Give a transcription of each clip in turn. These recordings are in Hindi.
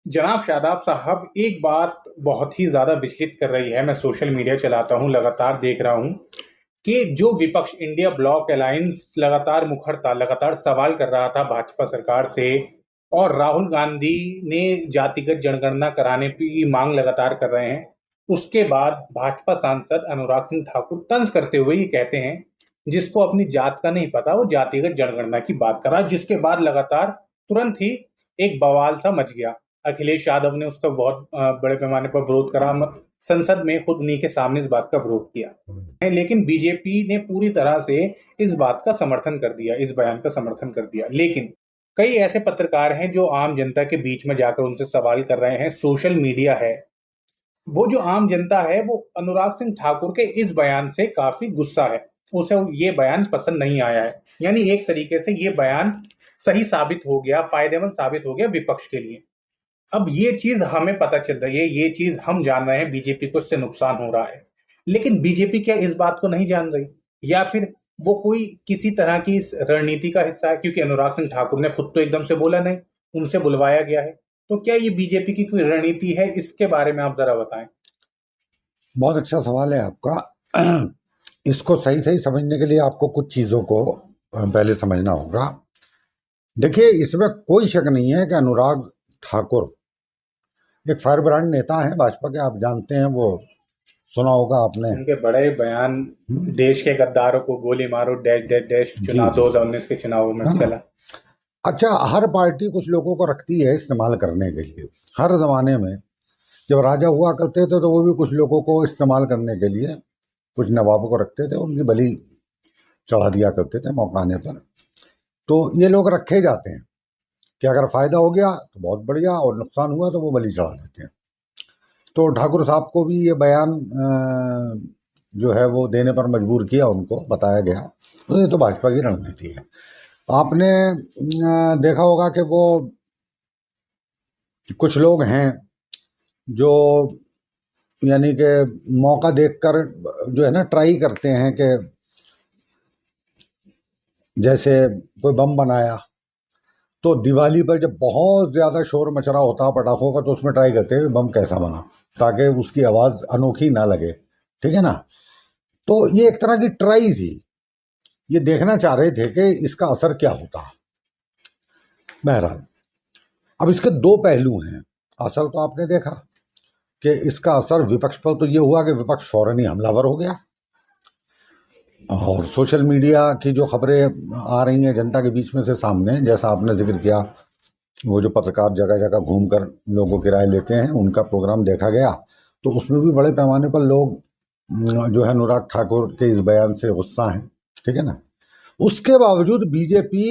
जनाब शादाब साहब, एक बात बहुत ही ज़्यादा विचलित कर रही है। मैं सोशल मीडिया चलाता हूँ, लगातार देख रहा हूँ कि जो विपक्ष इंडिया ब्लॉक अलायंस लगातार मुखरता, लगातार सवाल कर रहा था भाजपा सरकार से, और राहुल गांधी ने जातिगत जनगणना कराने की मांग लगातार कर रहे हैं। उसके बाद भाजपा सांसद अनुराग सिंह ठाकुर तंज करते हुए ये कहते हैं, जिसको अपनी जात का नहीं पता वो जातिगत जनगणना की बात कर रहा है। जिसके बाद लगातार तुरंत ही एक बवाल सा मच गया। अखिलेश यादव ने उसका बहुत बड़े पैमाने पर विरोध करा। संसद में खुद उन्हीं के सामने इस बात का विरोध किया है, लेकिन बीजेपी ने पूरी तरह से इस बात का समर्थन कर दिया, इस बयान का समर्थन कर दिया। लेकिन कई ऐसे पत्रकार हैं जो आम जनता के बीच में जाकर उनसे सवाल कर रहे हैं। सोशल मीडिया है, वो जो आम जनता है वो अनुराग सिंह ठाकुर के इस बयान से काफी गुस्सा है। उसे ये बयान पसंद नहीं आया है। यानी एक तरीके से ये बयान सही साबित हो गया, फायदेमंद साबित हो गया विपक्ष के लिए। अब ये चीज हमें पता चल रही है, ये चीज हम जान रहे हैं, बीजेपी को इससे नुकसान हो रहा है। लेकिन बीजेपी क्या इस बात को नहीं जान रही, या फिर वो कोई किसी तरह की इस रणनीति का हिस्सा है? क्योंकि अनुराग सिंह ठाकुर ने खुद तो एकदम से बोला नहीं, उनसे बुलवाया गया है। तो क्या ये बीजेपी की कोई रणनीति है? इसके बारे में आप जरा बताएं। बहुत अच्छा सवाल है आपका। इसको सही सही समझने के लिए आपको कुछ चीज़ों को पहले समझना होगा। देखिए, इसमें कोई शक नहीं है कि अनुराग ठाकुर एक फायर ब्रांड नेता है भाजपा के, आप जानते हैं, वो सुना होगा आपने। उनके बड़े बयान, देश के गद्दारों को गोली मारो, डैश डैश डैश, चुनाव 2019 के चुनावों में चला। अच्छा, हर पार्टी कुछ लोगों को रखती है इस्तेमाल करने के लिए। हर जमाने में जब राजा हुआ करते थे तो वो भी कुछ लोगों को इस्तेमाल करने के लिए कुछ नवाबों को रखते थे, उनकी बलि चढ़ा दिया करते थे मौका आने पर। तो ये लोग रखे जाते हैं कि अगर फायदा हो गया तो बहुत बढ़िया, और नुकसान हुआ तो वो बलि चढ़ा देते हैं। तो ठाकुर साहब को भी ये बयान जो है वो देने पर मजबूर किया, उनको बताया गया। तो ये तो भाजपा की रणनीति है। आपने देखा होगा कि वो कुछ लोग हैं जो यानी कि मौका देखकर जो है ना ट्राई करते हैं कि जैसे कोई बम बनाया तो दिवाली पर जब बहुत ज़्यादा शोर मच रहा होता पटाखों का, तो उसमें ट्राई करते हैं बम कैसा बना, ताकि उसकी आवाज़ अनोखी ना लगे। ठीक है ना? तो ये एक तरह की ट्राई थी, ये देखना चाह रहे थे कि इसका असर क्या होता। बहरहाल, अब इसके दो पहलू हैं। असल तो आपने देखा कि इसका असर विपक्ष पर तो ये हुआ कि विपक्ष फौरन ही हमलावर हो गया, और सोशल मीडिया की जो खबरें आ रही हैं जनता के बीच में से सामने, जैसा आपने जिक्र किया, वो जो पत्रकार जगह जगह घूमकर लोगों की राय लेते हैं, उनका प्रोग्राम देखा गया, तो उसमें भी बड़े पैमाने पर लोग जो है अनुराग ठाकुर के इस बयान से गुस्सा हैं। ठीक है ना? उसके बावजूद बीजेपी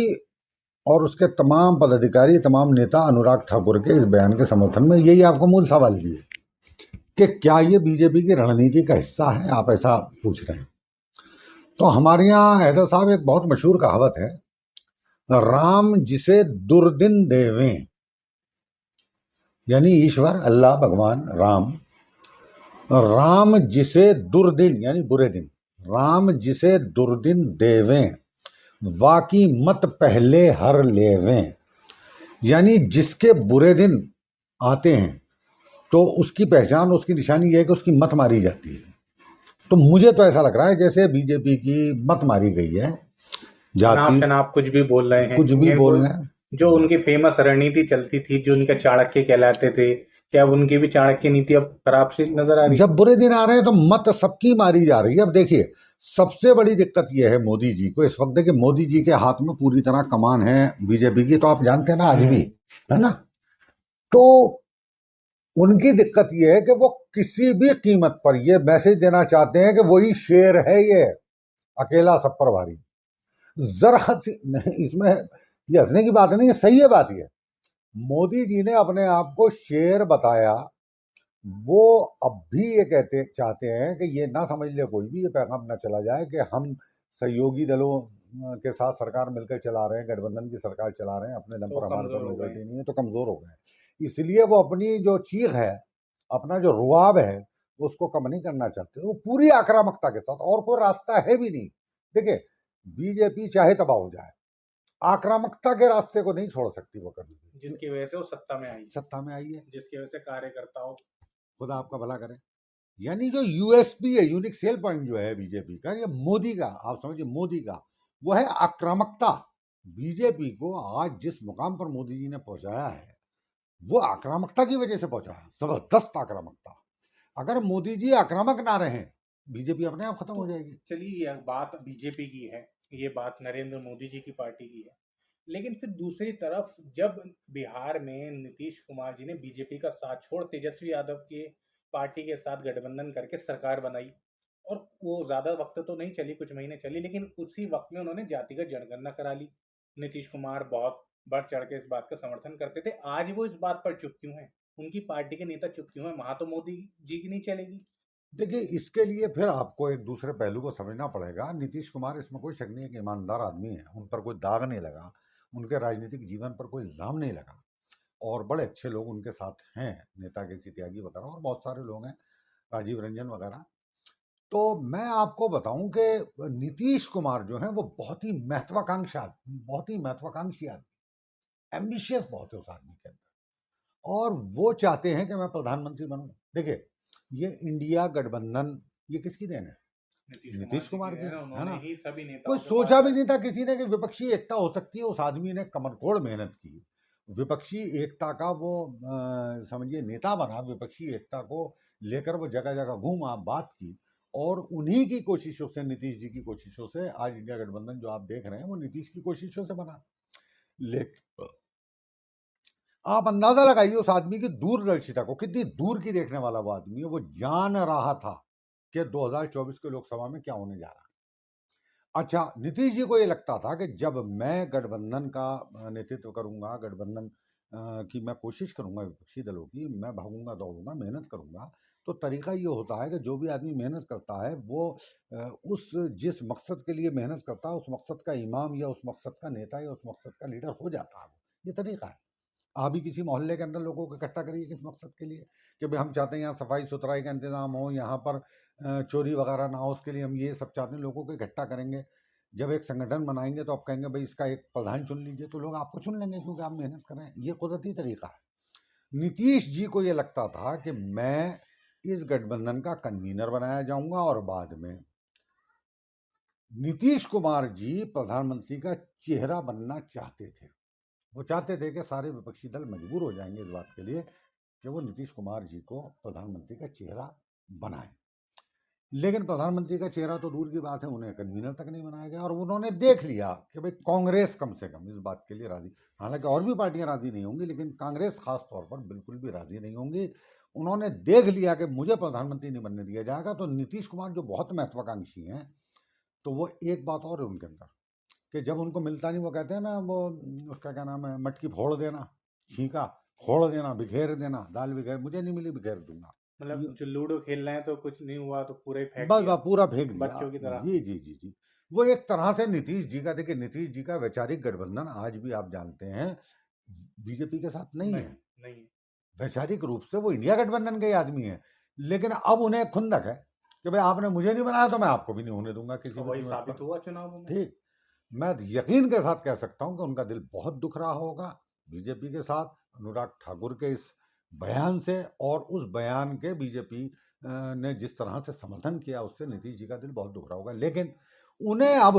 और उसके तमाम पदाधिकारी, तमाम नेता अनुराग ठाकुर के इस बयान के समर्थन में। यही आपका मूल सवाल भी है कि क्या ये बीजेपी की रणनीति का हिस्सा है, आप ऐसा पूछ रहे हैं। तो हमारे यहाँ हैदर साहब एक बहुत मशहूर कहावत है, राम जिसे दुर्दिन देवें, यानी ईश्वर अल्लाह भगवान राम, राम जिसे दुर्दिन यानी बुरे दिन, राम जिसे दुर्दिन देवें वाकी मत पहले हर लेवें, यानी जिसके बुरे दिन आते हैं तो उसकी पहचान, उसकी निशानी यह है कि उसकी मत मारी जाती है। तो मुझे तो ऐसा लग रहा है जैसे बीजेपी की मत मारी गई है। जाति आप कुछ भी बोल रहे हैं, कुछ भी बोल रहे हैं। जो उनकी फेमस रणनीति चलती थी, जो उनके चाणक्य कहलाते थे, क्या उनकी भी चाणक्य नीति अब खराब सी नजर आ रही है? जब बुरे दिन आ रहे हैं तो मत सबकी मारी जा रही है। अब देखिए, सबसे बड़ी दिक्कत यह है मोदी जी को इस वक्त, देखिए मोदी जी के हाथ में पूरी तरह कमान है बीजेपी की, तो आप जानते हैं ना, आज भी है ना। तो उनकी दिक्कत यह है कि वो किसी भी कीमत पर ये मैसेज देना चाहते हैं कि वही शेर है, ये अकेला सब पर भारी। जरा इसमें ये हंसने की बात नहीं है, सही है बात। ये मोदी जी ने अपने आप को शेर बताया, वो अब भी ये कहते चाहते हैं कि ये ना समझ ले कोई भी, ये पैगाम ना चला जाए कि हम सहयोगी दलों के साथ सरकार मिलकर चला रहे हैं, गठबंधन की सरकार चला रहे हैं, अपने दम पर हमारे पर मेजोरिटी नहीं है, तो कमजोर हो गए। इसलिए वो अपनी जो चीख है, अपना जो रुआब है, उसको कम नहीं करना चाहते। वो पूरी आक्रामकता के साथ, और कोई रास्ता है भी नहीं। देखिए, बीजेपी चाहे तबाह हो जाए, आक्रामकता के रास्ते को नहीं छोड़ सकती वो कभी भी, जिसकी वजह से वो सत्ता में आई, सत्ता में आई है, जिसकी वजह से कार्यकर्ताओं, खुदा आपका भला करे। यानी जो यूएसपी है, यूनिक सेल पॉइंट जो है बीजेपी का, ये मोदी का, आप समझिए मोदी का, वो है आक्रामकता। बीजेपी को आज जिस मुकाम पर मोदी जी ने पहुंचाया है वो आक्रामकता की वजह से पहुंचा है, जबरदस्त आक्रामकता। अगर मोदी जी आक्रामक ना रहे बीजेपी अपने आप खत्म हो जाएगी। चलिए यह बात बीजेपी की है, ये बात नरेंद्र मोदी जी की पार्टी की है, लेकिन फिर दूसरी तरफ जब बिहार में नीतीश कुमार जी ने बीजेपी का साथ छोड़ तेजस्वी यादव के पार्टी के साथ गठबंधन करके सरकार बनाई, और वो ज़्यादा वक्त तो नहीं चली, कुछ महीने चली, लेकिन उसी वक्त में उन्होंने जातिगत जनगणना करा ली। नीतीश कुमार बहुत बढ़ चढ़ के इस बात का समर्थन करते थे, आज वो इस बात पर चुप क्यों हैं? उनकी पार्टी के नेता चुप क्यों हैं? वहां तो मोदी जी की नहीं चलेगी। देखिए, इसके लिए फिर आपको एक दूसरे पहलू को समझना पड़ेगा। नीतीश कुमार, इसमें कोई शक नहीं है कि ईमानदार आदमी है, उन पर कोई दाग नहीं लगा, उनके राजनीतिक जीवन पर कोई इल्ज़ाम नहीं लगा, और बड़े अच्छे लोग उनके साथ हैं, नेता केसी त्यागी वगैरह और बहुत सारे लोग हैं, राजीव रंजन वगैरह। तो मैं आपको बताऊं कि नीतीश कुमार जो हैं वो बहुत ही महत्वाकांक्षी आदमी, एम्बिशियस बहुत है उस आदमी के अंदर, और वो चाहते हैं कि मैं प्रधानमंत्री बनूं। देखिए, ये इंडिया गठबंधन ये किसकी देन है? नीतीश कुमार की, है ना? ही सभी नेताओं कोई के सोचा पास भी नहीं था किसी ने कि विपक्षी एकता हो सकती है। उस आदमी ने कमरतोड़ मेहनत की, विपक्षी एकता का वो समझिए नेता बना, विपक्षी एकता को लेकर वो जगह जगह घूमा, बात की, और उन्हीं की कोशिशों से, नीतीश जी की कोशिशों से आज इंडिया गठबंधन जो आप देख रहे हैं वो नीतीश की कोशिशों से बना। लेकिन आप अंदाजा लगाइए उस आदमी की दूरदर्शिता को, कितनी दूर की देखने वाला वो आदमी है। वो जान रहा था कि 2024 के लोकसभा में क्या होने जा रहा है। अच्छा, नीतीश जी को ये लगता था कि जब मैं गठबंधन का नेतृत्व करूंगा, गठबंधन की मैं कोशिश करूंगा, विपक्षी दलों की, मैं भागूंगा, दौड़ूंगा, मेहनत करूंगा, तो तरीका ये होता है कि जो भी आदमी मेहनत करता है वो उस जिस मकसद के लिए मेहनत करता है उस मकसद का इमाम या उस मकसद का नेता या उस मकसद का लीडर हो जाता है। ये तरीका है। आप भी किसी मोहल्ले के अंदर लोगों को इकट्ठा करिए किस मकसद के लिए, कि भाई हम चाहते हैं यहाँ सफाई सुथराई का इंतजाम हो, यहाँ पर चोरी वगैरह ना हो, उसके लिए हम ये सब चाहते हैं, लोगों को इकट्ठा करेंगे। जब एक संगठन बनाएंगे तो आप कहेंगे भाई इसका एक प्रधान चुन लीजिए, तो लोग आपको चुन लेंगे क्योंकि आप मेहनत कर रहे हैं। ये कुदरती तरीका है। नीतीश जी को ये लगता था कि मैं इस गठबंधन का कन्वीनर बनाया जाऊंगा, और बाद में नीतीश कुमार जी प्रधानमंत्री का चेहरा बनना चाहते थे। वो चाहते थे कि सारे विपक्षी दल मजबूर हो जाएंगे इस बात के लिए कि वो नीतीश कुमार जी को प्रधानमंत्री का चेहरा बनाए। लेकिन प्रधानमंत्री का चेहरा तो दूर की बात है, उन्हें कन्वीनर तक नहीं बनाया गया, और उन्होंने देख लिया कि भाई कांग्रेस कम से कम इस बात के लिए राजी, हालांकि और भी पार्टियां राजी नहीं होंगी, लेकिन कांग्रेस खास तौर पर बिल्कुल भी राजी नहीं होंगी। उन्होंने देख लिया कि मुझे प्रधानमंत्री नहीं बनने दिया जाएगा। तो नीतीश कुमार जो बहुत महत्वाकांक्षी हैं, तो वो एक बात और है उनके अंदर कि जब उनको मिलता नहीं, वो कहते हैं ना, वो उसका क्या नाम है, मटकी फोड़ देना, छींका फोड़ देना, बिखेर देना, दाल बिखेर, मुझे नहीं मिली बिखेर दूंगा। मतलब जो लूडो खेल रहे हैं तो कुछ नहीं हुआ तो पूरा ही फेंक बस दिया, बस पूरा फेंक दिया, बच्चों की तरह। जी जी जी जी। वो एक तरह से नीतीश जी का, देखिए नीतीश जी का वैचारिक गठबंधन आज भी आप जानते हैं बीजेपी के साथ नहीं है। नहीं, वैचारिक रूप से वो इंडिया गठबंधन के ही आदमी है, लेकिन अब उन्हें खुंदक है कि भाई आपने मुझे नहीं बनाया तो मैं आपको भी नहीं होने दूंगा किसी भी वही कीमत साबित पर। हुआ चुनाव में। ठीक, मैं यकीन के साथ कह सकता हूं कि उनका दिल बहुत दुख रहा होगा बीजेपी के साथ, अनुराग ठाकुर के इस बयान से, और उस बयान के बीजेपी ने जिस तरह से समर्थन किया उससे नीतीश जी का दिल बहुत दुख रहा होगा। लेकिन उन्हें अब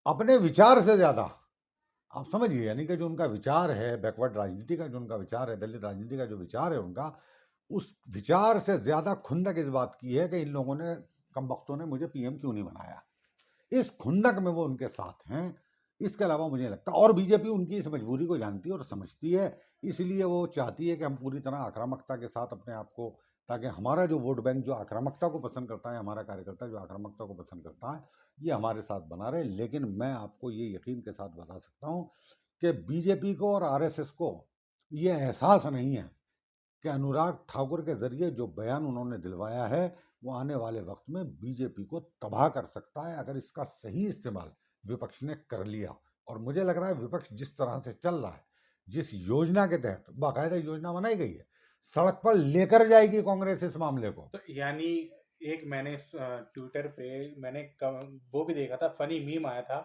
अपने विचार से ज्यादा, आप समझिए, यानी कि जो उनका विचार है, बैकवर्ड राजनीति का जो उनका विचार है, दलित राजनीति का जो विचार है उनका, उस विचार से ज्यादा खुंदक इस बात की है कि इन लोगों ने, कम वक्तों ने मुझे पीएम क्यों नहीं बनाया। इस खुंदक में वो उनके साथ हैं। इसके अलावा मुझे लगता है, और बीजेपी उनकी इस मजबूरी को जानती है और समझती है, इसलिए वो चाहती है कि हम पूरी तरह आक्रामकता के साथ अपने आप को, ताकि हमारा जो वोट बैंक जो आक्रामकता को पसंद करता है, हमारा कार्यकर्ता जो आक्रामकता को पसंद करता है, ये हमारे साथ बना रहे। लेकिन मैं आपको ये यकीन के साथ बता सकता हूँ कि बीजेपी को और आरएसएस को ये एहसास नहीं है कि अनुराग ठाकुर के जरिए जो बयान उन्होंने दिलवाया है वो आने वाले वक्त में बीजेपी को तबाह कर सकता है, अगर इसका सही इस्तेमाल विपक्ष ने कर लिया। और मुझे लग रहा है विपक्ष जिस तरह से चल रहा है, जिस योजना के तहत बाकायदा योजना बनाई गई है, सड़क पर लेकर जाएगी कांग्रेस इस मामले को। तो यानी एक मैंने ट्विटर पे मैंने वो भी देखा था, फनी मीम आया था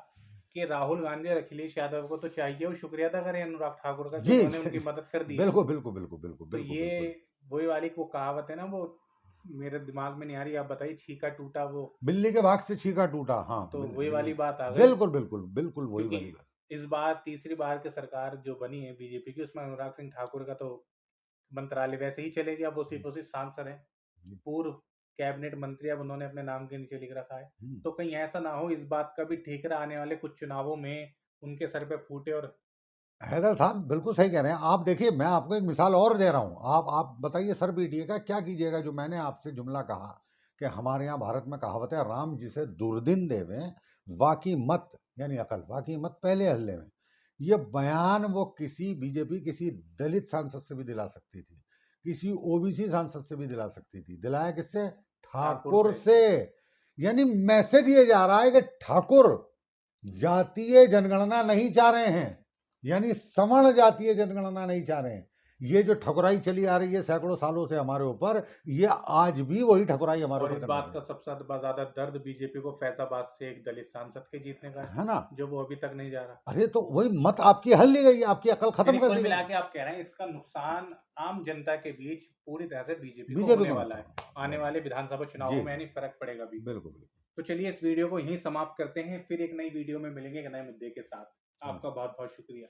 कि राहुल गांधी और अखिलेश यादव को तो चाहिए वो शुक्रिया अदा करें अनुराग ठाकुर का, जी, जो उन्होंने उनकी मदद कर दी है। बिल्कुल बिल्कुल बिल्कुल बिल्कुल तो बिल्कुल ये बिल्कुल। वही वाली वो कहावत है ना, वो मेरे दिमाग में नहीं आ रही, आप बताइए, छीका टूटा वो, बिल्ली के भाग से छीका टूटा, हाँ तो वही वाली बात आ गई। बिल्कुल बिल्कुल बिल्कुल वही वाली क्योंकि बात। इस बार तीसरी बार की सरकार जो बनी है बीजेपी की, उसमें अनुराग सिंह ठाकुर का तो मंत्रालय वैसे ही चले गया, वो सिर्फ उसी सांसद है, जी। पूर्व कैबिनेट मंत्री अब उन्होंने अपने नाम के नीचे लिख रखा है। हम्म। तो कहीं ऐसा ना हो इस बात का भी ठेकरा आने वाले कुछ चुनावों में उनके सर पे फूटे। और हैदर साहब बिल्कुल सही कह रहे हैं आप। देखिए मैं आपको एक मिसाल और दे रहा हूँ, आप बताइए सर पीटिएगा क्या कीजिएगा। जो मैंने आपसे जुमला कहा कि हमारे यहाँ भारत में कहावत है, राम जिसे दुर्दिन देवे वाकी मत, यानी अकल वाकी मत पहले हल्ले में। ये बयान वो किसी बीजेपी किसी दलित सांसद से भी दिला सकती थी, किसी ओबीसी सांसद से भी दिला सकती थी। दिलाया किससे? ठाकुर से। यानी मैसेज ये जा रहा है कि ठाकुर जातीय जनगणना नहीं चाह रहे हैं, यानी सवर्ण जातीय जनगणना नहीं चाह रहे हैं। ये जो ठकुराई चली आ रही है सैकड़ों सालों से हमारे ऊपर, ये आज भी वही ठकुराई हमारे ऊपर। और इस बात का सबसे ज्यादा दर्द बीजेपी को फैजाबाद से एक दलित सांसद के जीतने का है ना, जो वो अभी तक नहीं जा रहा। अरे तो वही मत आपकी हल ली गई, आपकी अकल खत्म कर दी। मिला के आप कह रहे हैं इसका नुकसान आम जनता के बीच पूरी तरह से बीजेपी को बीजेपी होने को वाला है। आने वाले विधानसभा चुनावों में नहीं फर्क पड़ेगा भी। बिल्कुल बिल्कुल। तो चलिए इस वीडियो को यहीं समाप्त करते हैं, फिर एक नई वीडियो में मिलेंगे एक नए मुद्दे के साथ। आपका बहुत बहुत शुक्रिया।